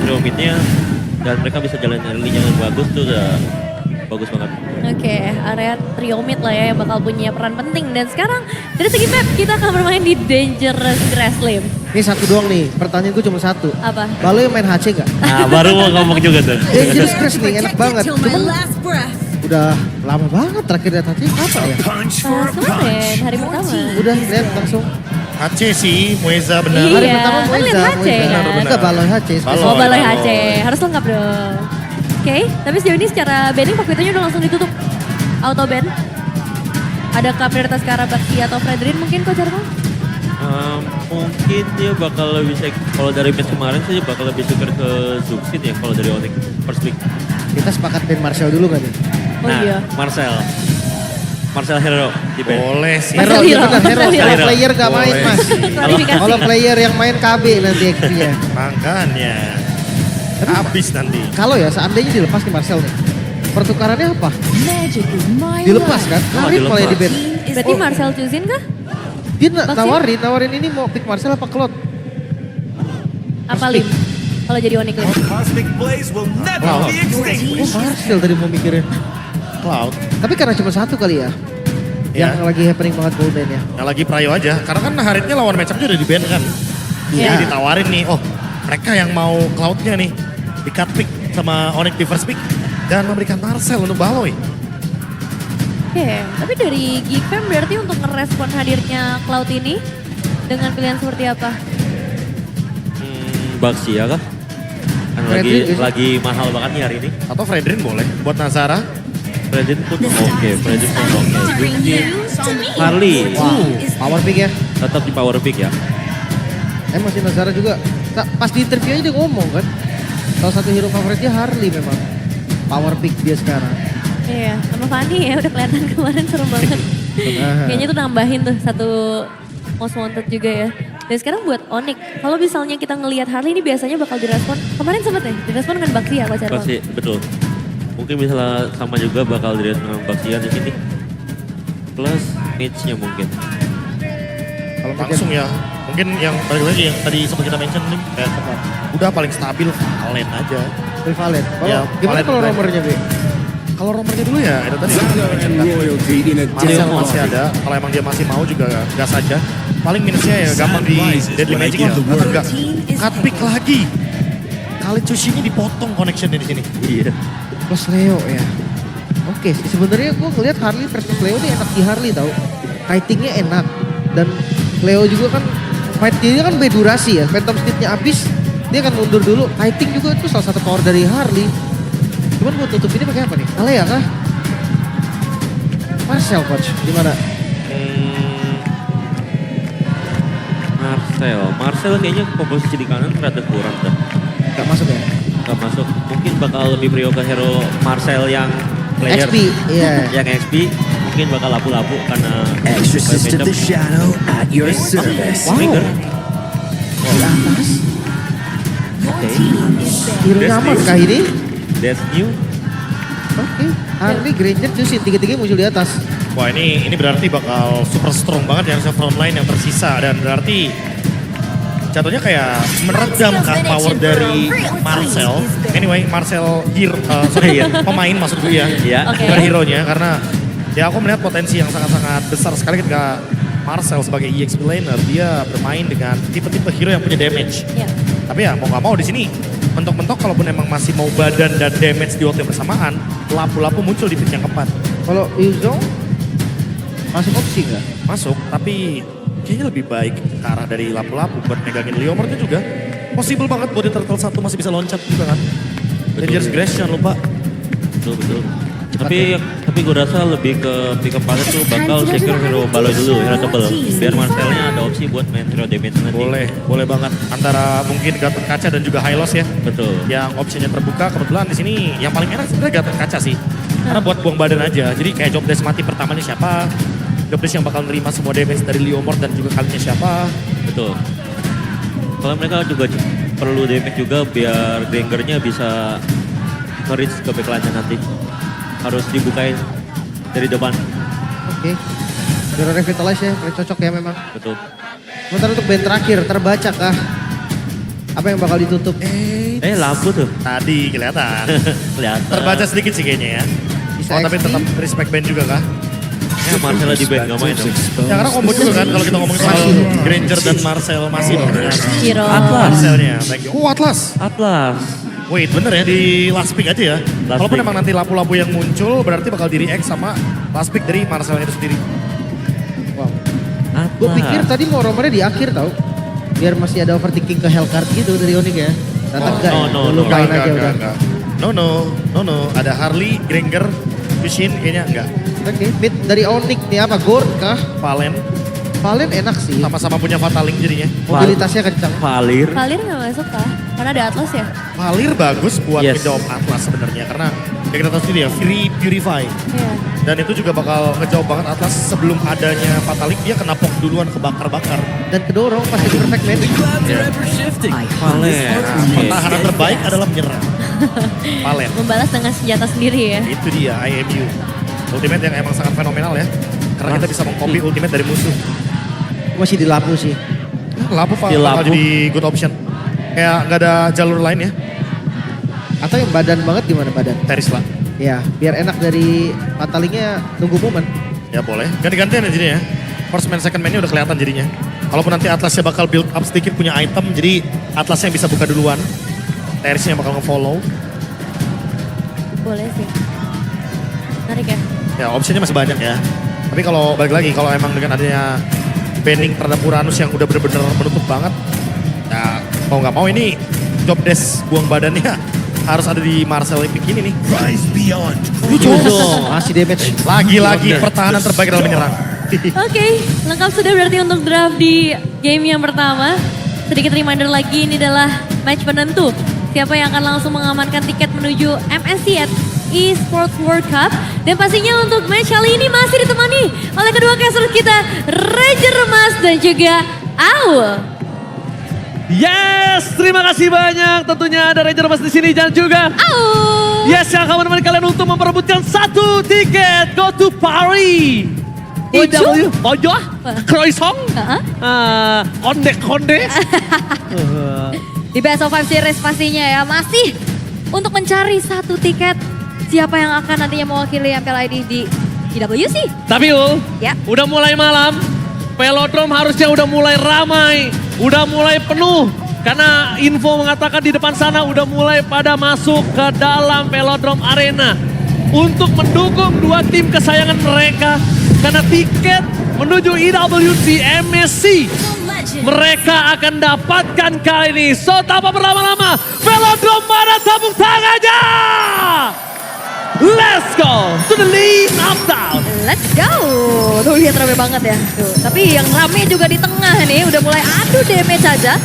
trio midnya dan mereka bisa jalan early yang bagus tuh udah bagus banget. Oke, area trio mid lah ya yang bakal punya peran penting. Dan sekarang dari segi map kita akan bermain di Dangerous Grassland. Ini satu doang nih, pertanyaan gue cuma satu. Apa? Balo yang main HC gak? Nah baru mau ngomong juga tuh. Dangerous Grass nih enak banget. Cuman udah lama banget terakhir lihat HC kapan ya? Pas kemarin, hari pertama. Udah lihat langsung. HC sih, Mueza benar. Iya, Hari pertama kan lihat Moiza. HC kan? Enggak Balo HC. Balo. Oh, balai Balo. HC. Harus lengkap dong. Oke, tapi sejauh ini secara banning Pakvitonya udah langsung ditutup. Auto ban. Adakah prioritas ke arah Baxi atau Fredrin mungkin Coach Arman? Mungkin dia bakal lebih kalau dari match kemarin saja bakal lebih suka ke Zuxin ya kalau dari Onyx first pick. Kita sepakat Ben Marcel dulu kan nih? Oh Nah, iya. Marcel Hero di band. Boleh sih. Marcel Hero, Hero, bener, Hero. Marcel Kalau Hero. player gak main Boleh mas. sih. Klarifikasi. Kalau player yang main KB nanti XP-nya. Makanya. Habis nanti. Kalau ya seandainya dilepas nih Marcel nih. Pertukarannya apa? Dilepas kan? Karin dilepas. malah di band. Berarti Marcel Chuzin kah? Dia Baxi? nawarin ini mau pick Marcel apa Cloud? Apa Lim? Kalau jadi Onyx Lim. Cosmic blaze will never be extinguished. Oh Marcel tadi mau mikirin. Cloud. Tapi karena cuma satu kali ya. Ya. Yang lagi happening banget Golden ya. Yang lagi prayo aja. Karena kan Haritnya lawan match-up-nya udah di ban kan. Iya. Jadi ditawarin nih, oh mereka yang mau Cloud-nya nih. Di cut pick sama Onyx di first pick. Dan memberikan Marcel untuk Baloy. Oke, tapi dari Geekfam berarti untuk ngerespon hadirnya Cloud ini dengan pilihan seperti apa? Baxi ya kah? Kan Fredrin bisa. lagi mahal banget nih hari ini. Atau Fredrin boleh. Buat Nazara. Fredrin pun oke, Fredrin pun oke. Zuxin, Harley, Power pick ya. tetap di power pick ya. Masih Nazara juga. Pas di interview aja dia ngomong kan. Salah satu hero favoritnya Harley memang. Power pick dia sekarang. Iya, sama Fanny ya udah kelihatan kemarin serem banget. Kayaknya tuh nambahin tuh satu most wanted juga ya. Dan sekarang buat Onyx, kalau misalnya kita ngelihat Harley ini biasanya bakal direspon, kemarin sempet ya, direspon dengan Baxi ya Coach Arman? Baxi, betul. Mungkin bisa sama juga bakal dilihat dengan Baxian di sini. Plus mage-nya mungkin. Kalau Langsung ya. Mungkin yang balik lagi yang tadi sempat kita mention nih. Kayak udah paling stabil Valen aja. Valen. Ya, Gimana Valen kalau Valen. nomornya Be? Kalau nomornya dulu ya, itu tadi Marcel masih ada. Kalau emang dia masih mau juga gas aja. Paling minusnya ya gampang di Deadly Magic ya. Enggak. Cut pick lagi. Kali Tsushima dipotong connectionnya di sini. Iya. Plus Leo ya. Oke, sebenarnya gue ngeliat Harley versus Leo ini enak di Harley tau. Fightingnya enak. Dan Leo juga kan fight dia kan berdurasi ya. Phantom Speed-nya habis, dia akan mundur dulu. Fighting juga itu salah satu power dari Harley. Cuman buat tutup ini pakai apa nih? Alea kah? Marcel coach, gimana? Marcel kayaknya komposisi di kanan rada kurang dah. Gak masuk ya? Gak masuk. Mungkin bakal lebih prio ke hero Marcel yang player. XP, iya. Yang XP mungkin bakal lapu-lapu karena Exorcist of the shadow at your service. Trigger. Di atas. Oke. Hero nyaman kah ini? That's new. Oke. Harley, Granger, Justin, tiga-tiganya muncul di atas. Wah ini berarti bakal super strong banget ya harusnya frontline yang tersisa. Dan berarti jatuhnya kayak meredam kan power dari Marcel. Anyway, Marcel pemain maksud gue ya. Iya. Oke. Bukan hero-nya karena ya aku melihat potensi yang sangat-sangat besar sekali ketika Marcel sebagai EXP laner dia bermain dengan tipe-tipe hero yang punya damage. Iya. Tapi ya mau gak mau di sini mentok-mentok kalaupun emang masih mau badan dan damage di waktu yang bersamaan, lapu-lapu muncul di pick yang keempat. Kalau Yuzong masuk opsi nggak? Masuk, tapi kayaknya lebih baik ke arah dari lapu-lapu buat megangin Leomord juga. Possible banget buat di turtle satu masih bisa loncat juga kan. Dangerous Grace jangan lupa. Betul. Tapi gue rasa lebih ke pick up paket tuh bakal secure hero Baloy dulu, hero tebel. Biar Marcelnya ada opsi buat main hero damage nanti. Boleh banget. Antara mungkin Gatot Kaca dan juga Hylos ya. Betul. Yang opsinya terbuka, kebetulan di sini yang paling enak sebenarnya Gatot Kaca sih. Karena buat buang badan aja. Jadi kayak job desk mati pertamanya siapa, job desk yang bakal nerima semua damage dari Leomord dan juga kalinya siapa. Betul. Kalau mereka juga perlu damage juga biar Grangernya bisa nge-reach ke backline nanti. Harus dibukain dari depan. Oke. Hero Revitalize ya, paling cocok ya memang. Betul. Sementara untuk band terakhir, terbaca kah? Apa yang bakal ditutup? Lampu tuh. Tadi kelihatan. Kelihatan. Terbaca sedikit sih kayaknya ya. Bisa Oh tapi XP. tetap respect band juga kah? Ya Marcelo di band gak main dong. Ya karena combo juga kan kalau kita ngomongin soal Granger dan Marcel masih dong. Hero. Marcelnya. Atlas. Atlas. Wait bener ya di last pick aja ya. Last Walaupun pick. emang nanti lampu-lampu yang muncul berarti bakal di react sama last pick dari Marcelnya itu sendiri. Wow. Atlas. Gue pikir tadi mau romernya di akhir tau. Biar masih ada overthinking ke Hellcard gitu dari Onyx ya. Ternyata enggak ya. no, Lu no. lupain aja udah. No. Ada Harley, Granger, Fushin kayaknya enggak. Oke, mid dari Onyx nih apa? Gord kah? Valen Valen enak sih. sama-sama punya Fataling jadinya. Mobilitasnya kencang. Valir. Valir gak masuk kah? Karena ada Atlas ya? Valir bagus buat Yes. ngejawab Atlas sebenarnya karena kayak kita tahu sendiri ya, Fury Purify. Iya. Dan itu juga bakal ngejawab banget Atlas sebelum adanya Fataling dia kena pok duluan kebakar-bakar. Dan kedorong pas jadi perfect match. Valer. Pertahanan terbaik adalah menyerang. Valen. Membalas dengan senjata sendiri ya. Itu dia IMU. Ultimate yang emang sangat fenomenal ya. Karena kita bisa mengcopy ultimate dari musuh. Masih di lapu sih. Lapu Di bakal Lapu. jadi good option. Kayak nggak ada jalur lain ya. Atau yang badan banget gimana badan? Terisla. Ya, biar enak dari Fatalingnya nunggu momen. Ya boleh. Ganti-gantian ya jadinya. First man, second man-nya udah kelihatan jadinya. Walaupun nanti Atlasnya bakal build up sedikit punya item. Jadi Atlasnya yang bisa buka duluan. Terisnya yang bakal nge-follow. Boleh sih. Menarik ya. Ya opsinya masih banyak ya. Tapi kalau balik lagi, kalau emang dengan adanya banning terhadap Uranus yang udah bener-bener menutup banget. Ya mau nggak mau ini job desk buang badannya harus ada di Marcel Epic ini nih. Rise beyond. Masih damage. Lagi-lagi pertahanan terbaik dalam menyerang. Oke, lengkap sudah berarti untuk draft di game yang pertama. Sedikit reminder lagi, ini adalah match penentu. Siapa yang akan langsung mengamankan tiket menuju MSC at Esports World Cup. Dan pastinya untuk match kali ini masih ditemani oleh kedua caster kita, Ranger Mas dan juga Aul. Yes, terima kasih banyak. Tentunya ada Ranger Mas di sini dan juga Aul. yes yang akan menemani kalian untuk memperebutkan satu tiket Go to Paris. Ijo? Ojo, Croissant, konde. Di Best of 5 Series pastinya ya, masih untuk mencari satu tiket siapa yang akan nantinya mewakili MPLID di GWC. Tapi Ul, Ya. udah mulai malam, Velodrome harusnya udah mulai ramai, udah mulai penuh. Karena info mengatakan di depan sana udah mulai pada masuk ke dalam Velodrome Arena. Untuk mendukung dua tim kesayangan mereka. Karena tiket menuju IWC MSC mereka akan dapatkan kali ini. So tanpa berlama-lama, Velodrome mana tepuk tangannya? Let's go to the lead up down. Let's go. Tuh lihat rame banget ya. Tuh. Tapi yang rame juga di tengah nih udah mulai adu damage saja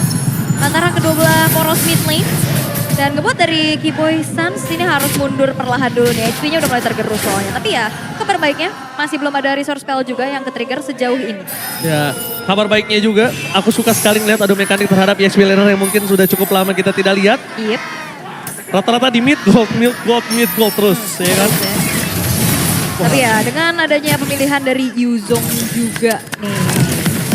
antara kedua belah poros mid lane. Dan ngebuat dari Keyboy Suns ini harus mundur perlahan dulu nih. HP-nya udah mulai tergerus soalnya. Tapi ya kabar baiknya masih belum ada resource spell juga yang ke-trigger sejauh ini. Ya, kabar baiknya juga, aku suka sekali melihat adu mekanik terhadap EXP laner yang mungkin sudah cukup lama kita tidak lihat. Yep. Rata-rata di mid gold terus, ya kan? Tapi ya dengan adanya pemilihan dari Yuzong juga nih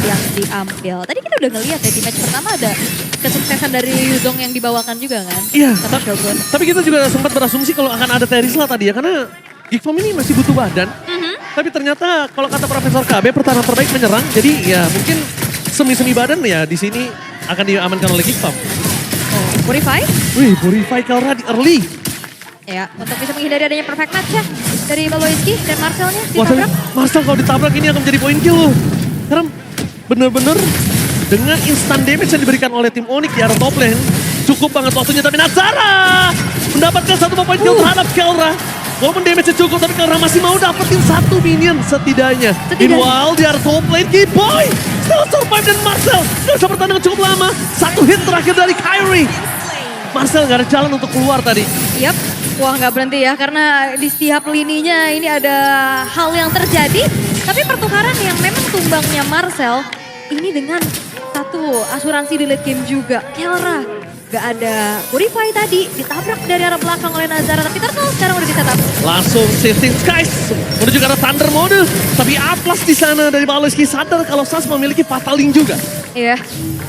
yang diambil. Tadi kita udah ngeliat ya di match pertama ada kesuksesan dari Yuzong yang dibawakan juga kan. Iya, Sama Shogun. tapi kita juga sempat berasumsi kalau akan ada Terisla tadi ya, karena Geekfam ini masih butuh badan. Tapi ternyata kalau kata Profesor KB, pertahanan terbaik menyerang, jadi ya mungkin semi-semi badan ya di sini akan diamankan oleh Geekfam. Oh, Purify. Wih, Purify Kelra di early. Ya, untuk bisa menghindari adanya perfect match ya. Dari Baloiski dan Marcelnya Wah, tapi ditabrak. Marcel kalau ditabrak ini akan menjadi poin kill loh. Karena bener-bener dengan instant damage yang diberikan oleh tim Onyx di arah top lane. Cukup banget waktunya, tapi Nazara mendapatkan satu poin kill terhadap Kelra. Walaupun damage-nya cukup, tapi Kelra masih mau dapetin satu minion setidaknya. Meanwhile di arah top lane, Keyboy still survive dan Marcel gak bisa bertahan dengan cukup lama. Satu hit terakhir dari Kyrie. Marcel gak ada jalan untuk keluar tadi. Yap. Wah nggak berhenti ya karena di setiap lininya ini ada hal yang terjadi. Tapi pertukaran yang memang tumbangnya Marcel ini dengan satu asuransi di late game juga. Kelra gak ada Purify tadi ditabrak dari arah belakang oleh Nazara. Tapi Turtle sekarang udah di-setup. Langsung shifting skies menuju ke arah Thunder mode. Tapi Atlas di sana dari Baloiski sadar kalau Sans memiliki Fataling juga. Iya.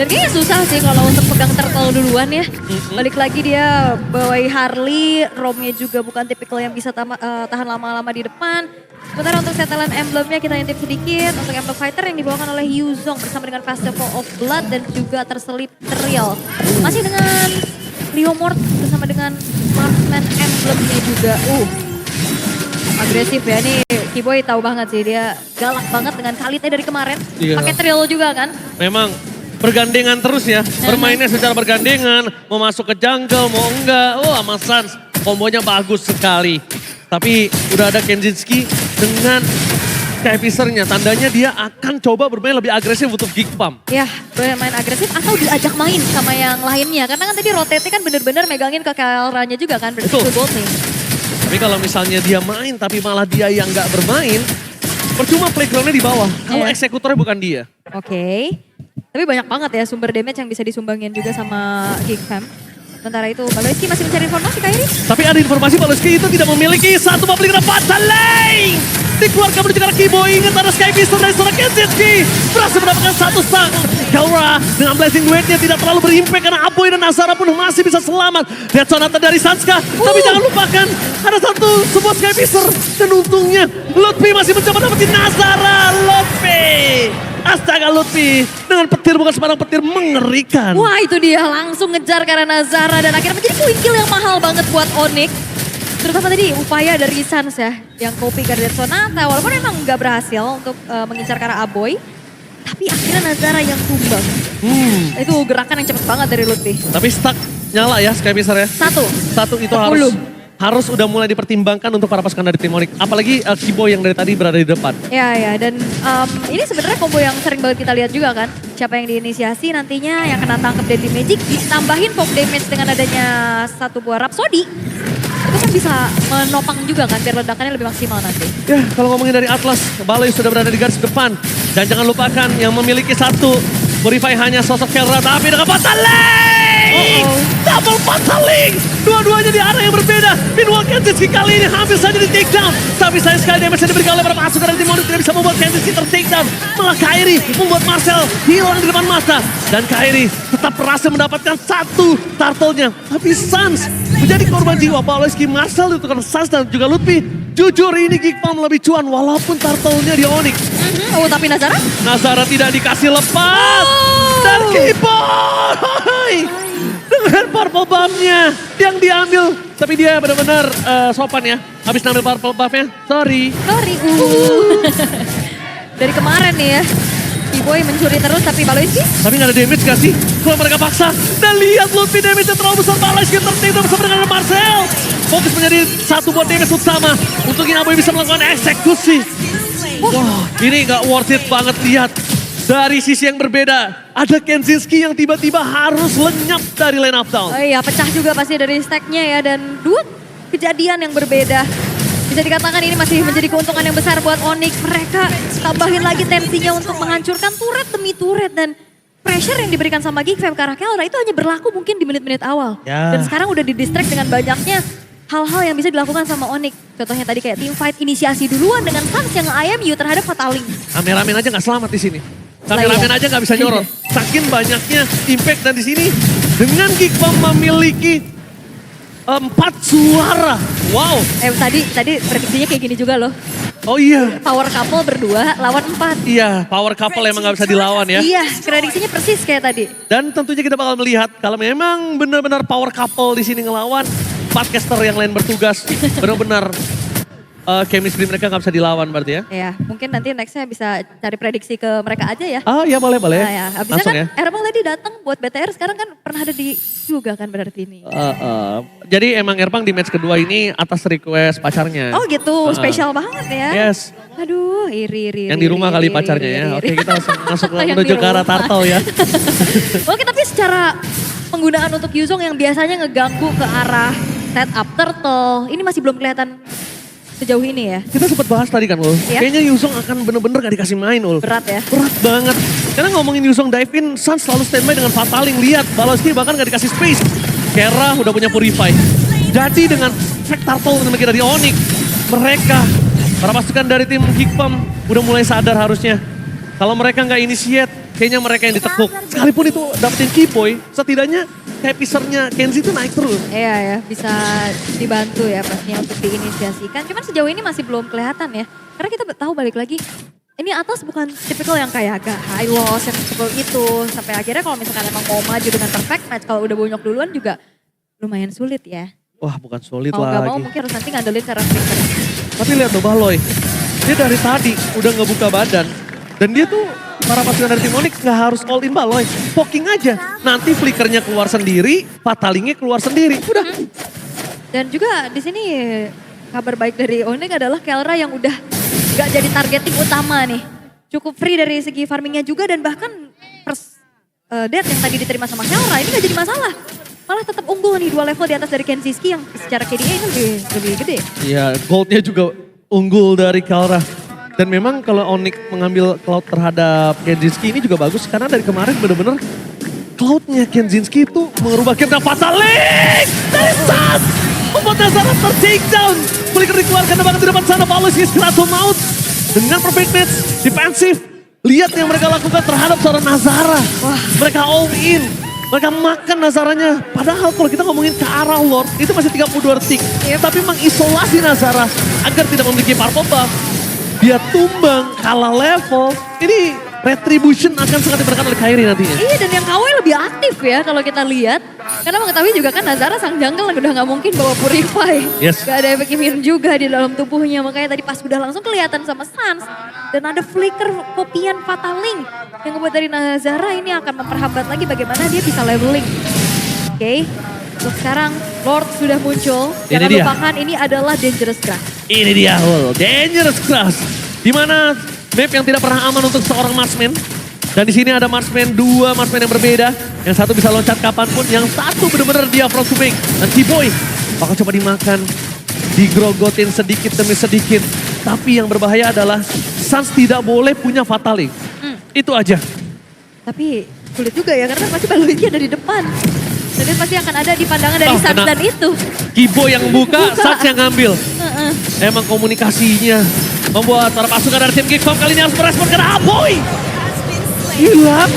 Dan kayaknya susah sih kalau untuk pegang turtle duluan ya. Balik lagi dia bawai Harley, Romnya juga bukan tipikal yang bisa tahan lama-lama di depan. Sementara untuk setelan emblemnya kita intip sedikit. Untuk emblem fighter yang dibawakan oleh Yuzong bersama dengan Festival of Blood dan juga terselip Terial. Masih dengan Leomord bersama dengan Marksman emblemnya juga. Agresif ya nih, Kiboy tahu banget sih dia galak banget dengan Khalidnya dari kemarin. Iya. Pakai Terial juga kan. Memang bergandengan terus ya, bermainnya secara bergandengan, mau masuk ke jungle, mau enggak, sama Sans kombonya bagus sekali. Tapi udah ada Kenzinski dengan Skyfishernya, tandanya dia akan coba bermain lebih agresif untuk Geek Pump. Ya, bermain agresif atau diajak main sama yang lainnya. Karena kan tadi Rotate kan bener-bener megangin ke KL-nya juga kan, Betul. ke botlane. Tapi kalau misalnya dia main tapi malah dia yang nggak bermain, percuma playgroundnya di bawah. Kalau Iya. eksekutornya bukan dia. Oke. Tapi banyak banget ya sumber damage yang bisa disumbangin juga sama Geek Fam. Sementara itu Baloyski masih mencari informasi Kairi. Tapi ada informasi Baloyski itu tidak memiliki satu public rapat lane. Dikeluarkan menuju ke arah Kiboy, ingat ada Skyfisher dari seorang Kenzinski. Berhasil mendapatkan satu stun. Kelra dengan Blazing Duetnya tidak terlalu berimpact karena Aboy dan Nazara pun masih bisa selamat. Lihat Sonata dari Sanska. Tapi jangan lupakan ada sebuah Skyfisher. Dan untungnya Lutfi masih mencoba dapetin Nazara. Lutfi. Astaga Lutfi dengan petir bukan sembarang petir mengerikan. Wah itu dia langsung ngejar karena Nazara dan akhirnya menjadi point kill yang mahal banget buat Onyx. Terutama tadi upaya dari Sans ya yang copy Guardian Sonata walaupun emang nggak berhasil untuk mengincar ke arah Aboy. Tapi akhirnya Nazara yang tumbang. Itu gerakan yang cepet banget dari Lutfi. Tapi stuck nyala ya Skyfisher ya. Satu itu 10. harus udah mulai dipertimbangkan untuk para pasukan dari tim Onyx. Apalagi Kiboy yang dari tadi berada di depan. Ya dan ini sebenarnya combo yang sering banget kita lihat juga kan. Siapa yang diinisiasi nantinya yang kena tangkap Deadly Magic ditambahin pop damage dengan adanya satu buah Rhapsody. Itu kan bisa menopang juga kan biar ledakannya lebih maksimal nanti. Ya kalau ngomongin dari Atlas, Baloy sudah berada di garis depan. Dan jangan lupakan yang memiliki satu Purify hanya sosok Kelra tapi dengan Pataling! Double Pataling! Dua-duanya di arah yang berbeda. Meanwhile Kenzinski kali ini hampir saja di take down. Tapi sayang sekali damage yang diberikan oleh para pasukan dari tim Onyx tidak bisa membuat Kenzinski ter-take down. Malah Kairi membuat Marcel hilang di depan mata. Dan Kairi tetap berhasil mendapatkan satu turtle-nya. Tapi Sans menjadi korban jiwa. Baloyski, Marcel ditukar Sans dan juga Lutfi. Jujur ini Geek Pump lebih cuan walaupun turtle-nya di Onyx. Tapi Nazara? Nazara tidak dikasih lepas. Dan Kiboy dengan purple buff-nya yang diambil. Tapi dia benar-benar sopan ya. Habis ngambil purple buff-nya, sorry. Dari kemarin nih ya. Kiboy mencuri terus tapi Baloyski? Tapi gak ada damage gak sih? Kalau mereka paksa. Dan lihat Lutfi damage-nya terlalu besar. Baloyski tertinggal bersama dengan Marcel. Fokus menjadi satu buat damage utama. Untuk Aboy bisa melakukan eksekusi. Wah ini gak worth it banget lihat. Dari sisi yang berbeda, ada Kenzinski yang tiba-tiba harus lenyap dari lane up down. Oh iya, pecah juga pasti dari stack-nya ya. Dan dua kejadian yang berbeda. Bisa dikatakan ini masih menjadi keuntungan yang besar buat Onyx. Mereka tambahin lagi tensinya untuk menghancurkan turret demi turret. Dan pressure yang diberikan sama Geek Fam ke arah Kelra itu hanya berlaku mungkin di menit-menit awal. Ya. Dan sekarang udah di-distract dengan banyaknya hal-hal yang bisa dilakukan sama Onyx. Contohnya tadi kayak team fight inisiasi duluan dengan Sans yang IMU terhadap Fataling. Kameramen aja gak selamat di sini. Kameramen aja gak bisa nyorot. Saking banyaknya impact dan di sini dengan Geek Pump memiliki 4 suara. Wow. Tadi prediksinya kayak gini juga loh. Oh iya. Power couple berdua lawan 4. Iya, power couple emang gak bisa dilawan ya. Iya, prediksinya persis kayak tadi. Dan tentunya kita bakal melihat kalau memang benar-benar power couple di sini ngelawan, 4 caster yang lain bertugas benar-benar chemistry mereka gak bisa dilawan berarti ya. Ya, mungkin nanti nextnya bisa cari prediksi ke mereka aja ya. Ah ya boleh. Nah, ya. Habisnya Langsung kan ya. Erbal tadi datang buat BTR sekarang kan pernah ada di juga kan berarti ini. Jadi emang Erpang di match kedua ini atas request pacarnya. Oh gitu, spesial banget ya. Yes. Aduh, iri. Yang di rumah kali pacarnya ya. Oke kita langsung masuk Yang menuju di ke arah rumah. turtle ya. Oke, tapi secara penggunaan untuk Yuzong yang biasanya ngeganggu ke arah setup turtle, ini masih belum kelihatan sejauh ini ya. Kita sempat bahas tadi kan Ul. Iya. Kayaknya Yuzong akan bener-bener gak dikasih main Ul. Berat ya. Berat banget. Karena ngomongin Yuzong dive in, Sans selalu standby dengan Fataling. Lihat, Baloyski bahkan gak dikasih space. Kera udah punya Purify. Jadi dengan efek turtle yang dari Onyx, mereka, para pasukan dari tim Geek Pump udah mulai sadar harusnya. Kalau mereka gak initiate, kayaknya mereka yang ditekuk. Sekalipun itu dapetin Keyboy, setidaknya kayak pisernya Kenzie itu naik terus. Iya ya, bisa dibantu ya pastinya untuk diinisiasikan. Cuman sejauh ini masih belum kelihatan ya. Karena kita tahu balik lagi, ini Atas bukan tipikal yang kayak agak high loss yang seperti itu. Sampai akhirnya kalau misalkan emang mau maju dengan perfect match, kalau udah bonyok duluan juga lumayan sulit ya. Wah bukan solid Mau gak mau lagi. mungkin harus nanti ngandelin cara flicker. Tapi lihat tuh Baloy, dia dari tadi udah ngebuka badan. Dan dia tuh, para pasukan dari tim Onyx gak harus all in Baloy. Poking aja, nanti flickernya keluar sendiri, fatalingnya keluar sendiri. Udah. Dan juga di sini kabar baik dari Onyx adalah Kelra yang udah gak jadi targeting utama nih. Cukup free dari segi farmingnya juga dan bahkan first death yang tadi diterima sama Kelra ini gak jadi masalah. Malah tetap unggul nih 2 level di atas dari Kenziski yang secara KDA ini lebih gede. Iya, goldnya juga unggul dari Kelra. Dan memang kalau Onyx mengambil cloud terhadap Kenzinski ini juga bagus. Karena dari kemarin bener-bener cloudnya Kenzinski itu merubah game dan Fatalik dari Sas. Membuat Nazara ter-take down. Flicker dikeluarkan dan bahkan di depan sana Paulus Serato Maut. Dengan perfect match, defensif. Lihat yang mereka lakukan terhadap seorang Nazara. Wah, mereka all in. Mereka makan Nazaranya. Padahal kalau kita ngomongin ke arah Lord, itu masih 32 detik. Tapi mengisolasi Nazara agar tidak memiliki purple buff. Dia tumbang, kalah level. Ini retribution akan sangat diberikan oleh Kairi nantinya. Iya dan yang KW lebih aktif ya kalau kita lihat. Karena mengetahui juga kan Nazara sang jungle udah gak mungkin bawa Purify. Yes. Gak ada efek immune juga di dalam tubuhnya. Makanya tadi pas udah langsung kelihatan sama Sans. Dan ada flicker kopian Fataling. Yang ngebuat dari Nazara ini akan memperhambat lagi bagaimana dia bisa leveling. Oke. Untuk sekarang Lord sudah muncul. Jangan dia. lupakan ini adalah Dangerous Grass. Ini dia Hul, Dangerous Grass. Dimana map yang tidak pernah aman untuk seorang marksman. Dan di sini ada marksman, 2 marksman yang berbeda. Yang satu bisa loncat kapanpun, yang satu benar-benar dia front to make. Dan T-Boy bakal coba dimakan, digrogotin sedikit demi sedikit. Tapi yang berbahaya adalah Sans tidak boleh punya Fataling. Itu aja. Tapi sulit juga ya karena pasti Baluiki ada di depan. Dan dia pasti akan ada di pandangan dari Sans kena. dan itu. Kibo yang buka, Sans yang ngambil. Emang komunikasinya membuat para pasukan dari tim Geekfam kali ini harus merespon karena Aboy. Hilang.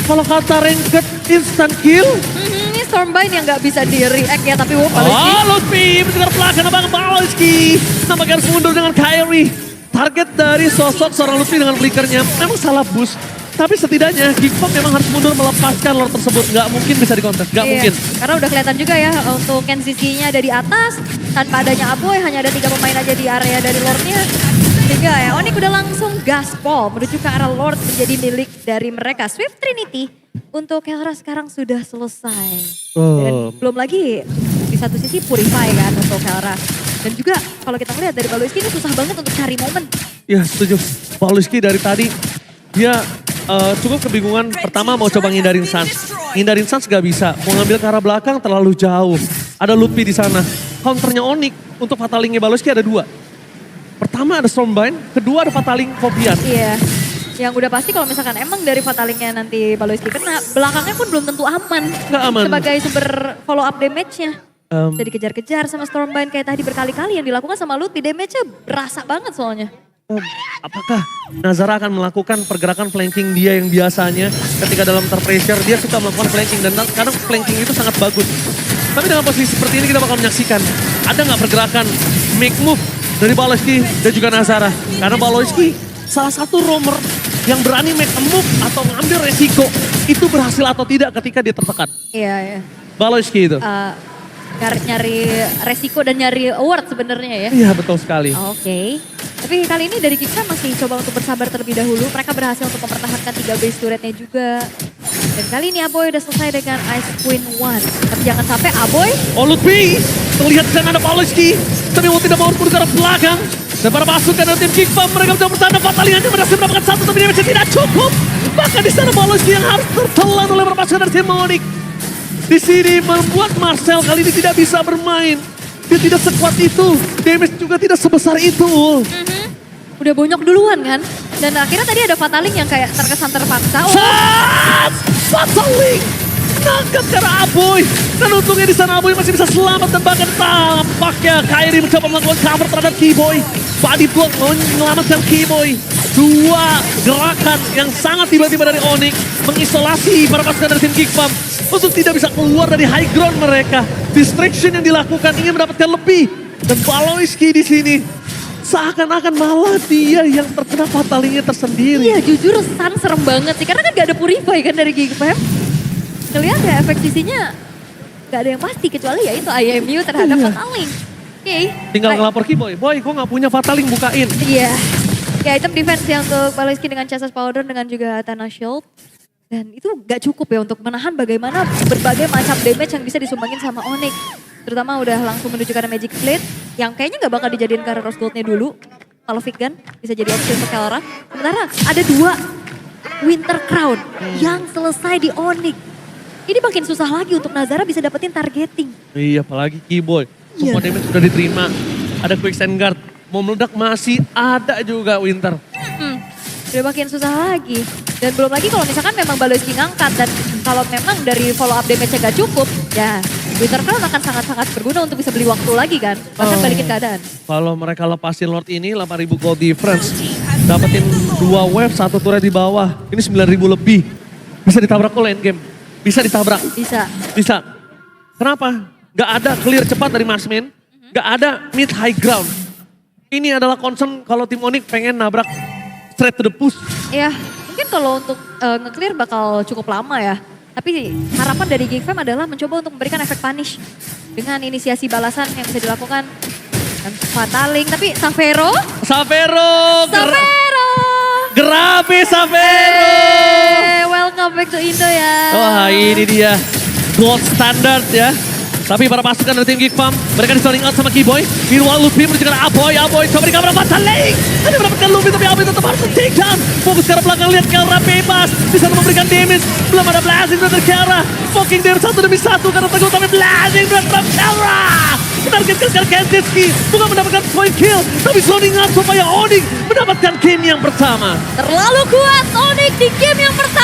Kalau kata ranked instant kill. Ini Stormbind yang gak bisa di-react ya tapi Baluiki. Lutfi mendengar pelakon abang Baluski. Nampaknya harus mundur dengan Kairi. Target dari sosok seorang Lutfi dengan flickernya memang salah boost. Tapi setidaknya Geekfam memang harus mundur melepaskan Lord tersebut. Gak mungkin bisa dikontes, gak mungkin. Karena udah kelihatan juga ya untuk Kenziski-nya ada di atas. Tanpa adanya Aboy hanya ada 3 pemain aja di area dari Lord-nya. Sehingga ya Onyx udah langsung gaspol menuju ke arah Lord menjadi milik dari mereka. Swift Trinity untuk Kelra sekarang sudah selesai. Dan belum lagi di satu sisi Purify kan untuk Kelra. Dan juga kalau kita melihat dari Baluski ini susah banget untuk cari momen. Ya setuju. Baluski dari tadi dia cukup kebingungan. Pertama mau coba ngindarin Sans. Ngindarin Sans gak bisa. Mau ngambil ke arah belakang terlalu jauh. Ada Lutfi di sana. Counternya Onyx untuk Fatalingnya Baluski ada 2. Pertama ada Stormbind, kedua ada Fataling Kopian. Iya, yang udah pasti kalau misalkan emang dari Fatalingnya nanti Baluski kena, belakangnya pun belum tentu aman. Nggak aman. Sebagai sumber follow up damage-nya. Bisa dikejar-kejar sama Stormbind kayak tadi berkali-kali yang dilakukan sama Lutfi, damage-nya berasa banget soalnya. Apakah Nazara akan melakukan pergerakan flanking dia yang biasanya ketika dalam terpressure dia suka melakukan flanking dan kadang flanking itu sangat bagus. Tapi dengan posisi seperti ini kita bakal menyaksikan ada nggak pergerakan make move dari Baluski dan juga Nazara. Karena Baluski salah satu roamer yang berani make a move atau ngambil resiko. Itu berhasil atau tidak ketika dia tertekan. Iya, iya. Baluski itu. Nyari resiko dan nyari award sebenarnya ya. Iya betul sekali. Oke. Tapi kali ini dari Kiksa masih coba untuk bersabar terlebih dahulu. Mereka berhasil untuk mempertahankan 3 base turretnya juga. Dan kali ini Aboy udah selesai dengan Ice Queen 1. Tapi jangan sampai Aboy. Oh Lutfi, terlihat di sana ada Baluski. Tapi mau tidak mau mundur ke arah belakang. Dan para pasukan dari tim Geekfam mereka mencoba bertahan. Fataling hanya berhasil mendapatkan 1 tapi dia masih tidak cukup. Bahkan di sana Baluski yang harus tertelan oleh para pasukan dari tim Onyx. Di sini membuat Marcel kali ini tidak bisa bermain. Dia tidak sekuat itu. Damage juga tidak sebesar itu. Udah bonyok duluan kan. Dan akhirnya tadi ada Fataling yang kayak terkesan terpaksa. Fataling nangkap karena Aboy. Dan untungnya di sana Aboy masih bisa selamat dan bahkan tampaknya Kairi mencoba melakukan cover terhadap Keyboy. Body block menyelamatkan Keyboy. Dua gerakan yang sangat tiba-tiba dari Onyx mengisolasi para pasukan dari tim Geekfam untuk tidak bisa keluar dari high ground mereka. Distraction yang dilakukan ingin mendapatkan lebih. Dan Baloyski di sini seakan-akan malah dia yang terkena fatalingnya tersendiri. Iya jujur Sun serem banget sih. Karena kan gak ada Purify kan dari Geekfam. Kalian ya efek sisinya gak ada yang pasti. Kecuali ya itu IMU terhadap Fataling. Oke. Tinggal ngelapor Keyboy. Boy, gue gak punya Fataling, bukain. Iya. Ya item defense ya untuk Baloyski dengan Chassis Powder dengan juga Tanah Shield. Dan itu gak cukup ya untuk menahan bagaimana berbagai macam damage yang bisa disumbangin sama Onyx. Terutama udah langsung menuju ke arah Magic Blade yang kayaknya gak bakal dijadiin ke arah Rose Gold-nya dulu. Kalau Vigan bisa jadi opsi untuk Kelra. Sementara ada 2 Winter Crown yang selesai di Onyx. Ini makin susah lagi untuk Nazara bisa dapetin targeting. Iya, apalagi Keyboy. Semua damage sudah diterima. Ada Quicksand Guard. Mau meledak masih ada juga Winter. Udah makin susah lagi. Dan belum lagi kalau misalkan memang Baloyski ngangkat dan kalau memang dari follow up damage-nya gak cukup, ya Winter Crown akan sangat-sangat berguna untuk bisa beli waktu lagi kan. Bahkan balikin keadaan. Kalau mereka lepasin Lord ini 8.000 gold difference. Dapetin 2 wave, 1 turret di bawah. Ini 9.000 lebih. Bisa ditabrak kok lane game. Bisa ditabrak. Bisa. Kenapa? Gak ada clear cepat dari Marksman. Gak ada mid high ground. Ini adalah concern kalau tim Onyx pengen nabrak straight to the push. Ya mungkin kalau untuk nge-clear bakal cukup lama ya. Tapi harapan dari Geekfam adalah mencoba untuk memberikan efek punish. Dengan inisiasi balasan yang bisa dilakukan. Dan Fataling, tapi Savero. Grabe Savero. Welcome back to Indo ya. Wah ini dia gold standard ya. Tapi para pasukan dari tim Geekfam, mereka di-selling out sama Keyboy. Meanwhile Luffy menuju ke arah Aboy coba dikabrak Fataling. Ada mendapatkan Luffy tapi Aboy tetap harus take down. Fokus ke arah belakang, lihat Kelra bebas. Bisa memberikan damage, belum ada blasting dari Kelra. Poking damage 1 demi 1 karena teguh tapi blasting dari Kelra. Menargetkan sekarang Kentetsuki, bukan mendapatkan point kill. Tapi zoning out supaya Onyx mendapatkan game yang pertama. Terlalu kuat Onyx di game yang pertama.